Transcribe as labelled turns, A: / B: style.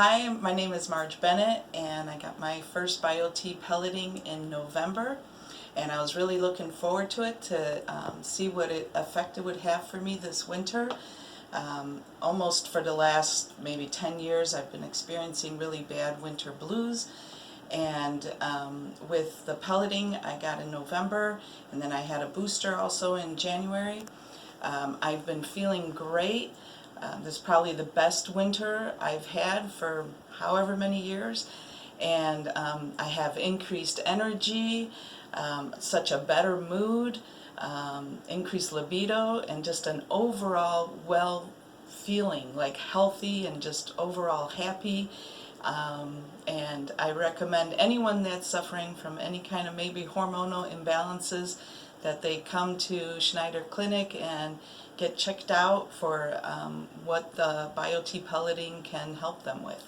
A: Hi, my name is Marge Bennett, and I got my first BioT pelleting in November, and I was really looking forward to it to see what effect it would have for me this winter. Almost for the last maybe 10 years I've been experiencing really bad winter blues, and with the pelleting I got in November, and then I had a booster also in January. I've been feeling great. This is probably the best winter I've had for however many years, and I have increased energy, such a better mood, increased libido, and just an overall well feeling, like healthy and just overall happy. And I recommend anyone that's suffering from any kind of maybe hormonal imbalances that they come to Schneider Clinic and get checked out for what the BioT pelleting can help them with.